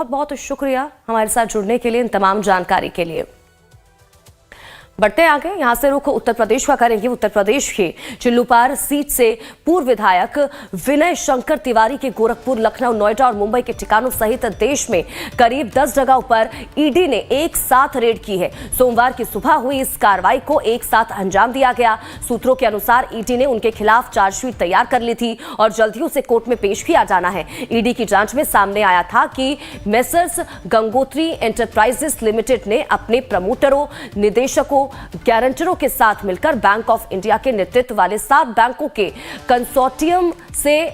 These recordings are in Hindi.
बहुत बहुत शुक्रिया हमारे साथ जुड़ने के लिए, इन तमाम जानकारी के लिए। बढ़ते आगे, यहां से रुख उत्तर प्रदेश का करेंगे। उत्तर प्रदेश के चिल्लूपार सीट से पूर्व विधायक विनय शंकर तिवारी के गोरखपुर, लखनऊ, नोएडा और मुंबई के ठिकानों सहित देश में करीब 10 जगहों पर ईडी ने एक साथ रेड की है। सोमवार की सुबह हुई इस कार्रवाई को एक साथ अंजाम दिया गया। सूत्रों के अनुसार ईडी ने उनके खिलाफ चार्जशीट तैयार कर ली थी और जल्द ही उसे कोर्ट में पेश किया जाना है। ईडी की जांच में सामने आया था कि मेसर्स गंगोत्री एंटरप्राइजेस लिमिटेड ने अपने प्रमोटरों, निदेशकों, गारंटरों के साथ मिलकर बैंक ऑफ इंडिया के नेतृत्व वाले 7 बैंकों के कंसोर्टियम से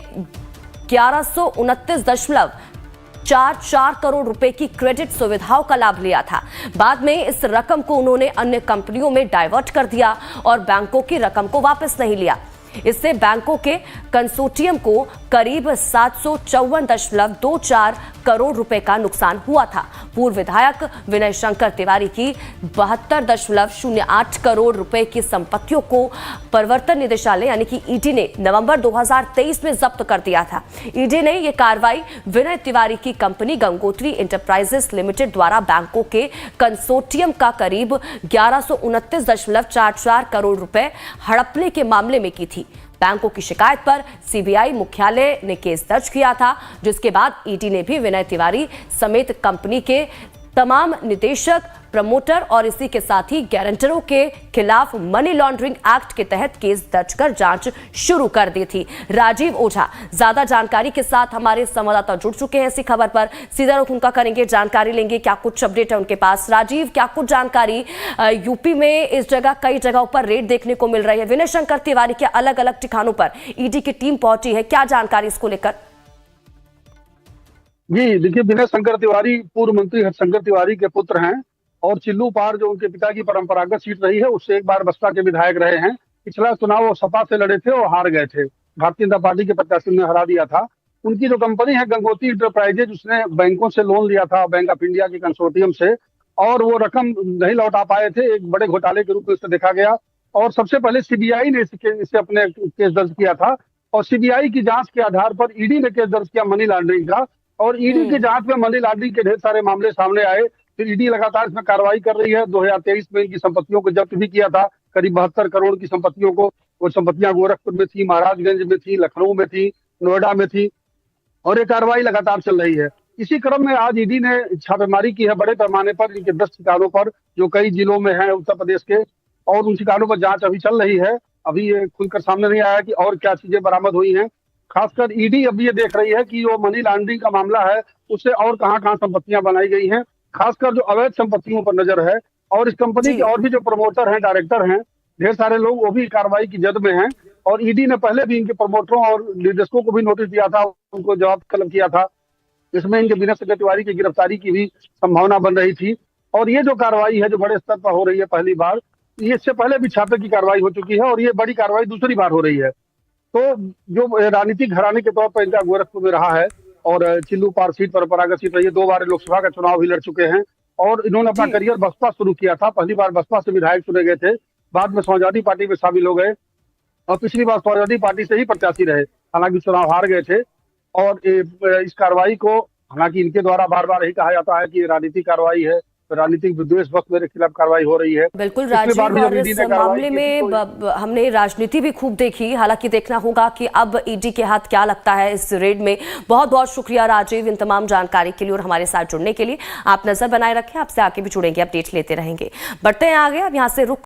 1129.44 करोड़ रुपए की क्रेडिट सुविधाओं का लाभ लिया था। बाद में इस रकम को उन्होंने अन्य कंपनियों में डाइवर्ट कर दिया और बैंकों की रकम को वापस नहीं लिया। इससे बैंकों के कंसोर्टियम को करीब 754.24 करोड़ रुपए का नुकसान हुआ था। पूर्व विधायक विनय शंकर तिवारी की 72.08 करोड़ रुपए की संपत्तियों को प्रवर्तन निदेशालय यानी कि ईडी ने नवंबर 2023 में जब्त कर दिया था। ईडी ने यह कार्रवाई विनय तिवारी की कंपनी गंगोत्री एंटरप्राइजेस लिमिटेड द्वारा बैंकों के कंसोर्टियम का करीब 1129.44 करोड़ रुपए हड़पने के मामले में की थी। बैंकों की शिकायत पर सीबीआई मुख्यालय ने केस दर्ज किया था, जिसके बाद ईडी ने भी विनय तिवारी समेत कंपनी के तमाम निदेशक, प्रमोटर और इसी के साथ ही गारंटरों के खिलाफ मनी लॉन्ड्रिंग एक्ट के तहत केस दर्ज कर जांच शुरू कर दी थी। राजीव ओझा ज्यादा जानकारी के साथ हमारे संवाददाता जुड़ चुके हैं इसी खबर पर। सीधा रुख उनका करेंगे, जानकारी लेंगे क्या कुछ अपडेट है उनके पास। राजीव, क्या कुछ जानकारी? यूपी में इस जगह कई जगहों पर रेड देखने को मिल रही है। विनय शंकर तिवारी के अलग अलग ठिकानों पर ईडी की टीम पहुंची है, क्या जानकारी इसको लेकर? जी देखिए, विनय शंकर तिवारी पूर्व मंत्री हरशंकर तिवारी के पुत्र हैं और चिल्लूपार जो उनके पिता की परंपरागत सीट रही है उससे एक बार बसपा के विधायक रहे हैं। पिछला चुनाव वो सपा से लड़े थे और हार गए थे। भारतीय जनता पार्टी के प्रत्याशी ने हरा दिया था। उनकी जो कंपनी है गंगोत्री इंटरप्राइजेज, उसने बैंकों से लोन लिया था, बैंक ऑफ इंडिया के कंसोर्टियम से, और वो रकम नहीं लौटा पाए थे। एक बड़े घोटाले के रूप में इसे देखा गया और सबसे पहले सीबीआई ने इसे अपने केस दर्ज किया था और सीबीआई की जांच के आधार पर ईडी ने केस दर्ज किया मनी लॉन्ड्रिंग का। और ईडी की जांच में मनी लॉन्ड्रिंग के ढेर सारे मामले सामने आए। फिर ईडी लगातार इसमें कार्रवाई कर रही है। 2023 में इनकी संपत्तियों को जब्त भी किया था, करीब 72 करोड़ की संपत्तियों को। वो संपत्तियां गोरखपुर में थी, महाराजगंज में थी, लखनऊ में थी, नोएडा में थी और ये कार्रवाई लगातार चल रही है। इसी क्रम में आज ईडी ने छापेमारी की है बड़े पैमाने पर इनके 10 ठिकानों पर जो कई जिलों में है उत्तर प्रदेश के, और उन ठिकानों पर जांच अभी चल रही है। अभी ये खुलकर सामने नहीं आया कि और क्या चीजें बरामद हुई हैं। खासकर ईडी अब ये देख रही है कि जो मनी लॉन्ड्रिंग का मामला है उससे और कहां संपत्तियां बनाई गई हैं। खासकर जो अवैध संपत्तियों पर नजर है और इस कंपनी के और भी जो प्रमोटर हैं, डायरेक्टर हैं, ढेर सारे लोग, वो भी कार्रवाई की जद में हैं। और ईडी ने पहले भी इनके प्रमोटरों और निदेशकों को भी नोटिस दिया था, उनको जवाब तलब किया था। इसमें इनके विनय शंकर तिवारी की गिरफ्तारी की भी संभावना बन रही थी। और ये जो कार्रवाई है जो बड़े स्तर पर हो रही है पहली बार, ये इससे पहले भी छापे की कार्रवाई हो चुकी है और ये बड़ी कार्रवाई दूसरी बार हो रही है। तो जो राजनीतिक घराने के तौर पर इनका गोरखपुर में रहा है और चिल्लूपार सीट परंपरागत सीट रही है, 2 बार लोकसभा का चुनाव भी लड़ चुके हैं और इन्होंने अपना करियर बसपा शुरू किया था। पहली बार बसपा से विधायक चुने गए थे, बाद में समाजवादी पार्टी में शामिल हो गए और पिछली बार समाजवादी पार्टी से ही प्रत्याशी रहे, हालांकि चुनाव हार गए थे। और इस कार्रवाई को, हालांकि इनके द्वारा बार बार यही कहा जाता है कि ये राजनीतिक कार्रवाई है, राजनीतिक विद्वेष वक्त मेरे खिलाफ कार्रवाई हो रही है। बिल्कुल राजीव, और इस मामले में हमने राजनीति भी खूब देखी। हालांकि देखना होगा कि अब ईडी के हाथ क्या लगता है इस रेड में। बहुत बहुत शुक्रिया राजीव इन तमाम जानकारी के लिए और हमारे साथ जुड़ने के लिए। आप नजर बनाए रखें, आपसे आगे भी जुड़ेंगे, अपडेट लेते रहेंगे। बढ़ते हैं आगे। अब यहाँ से रुक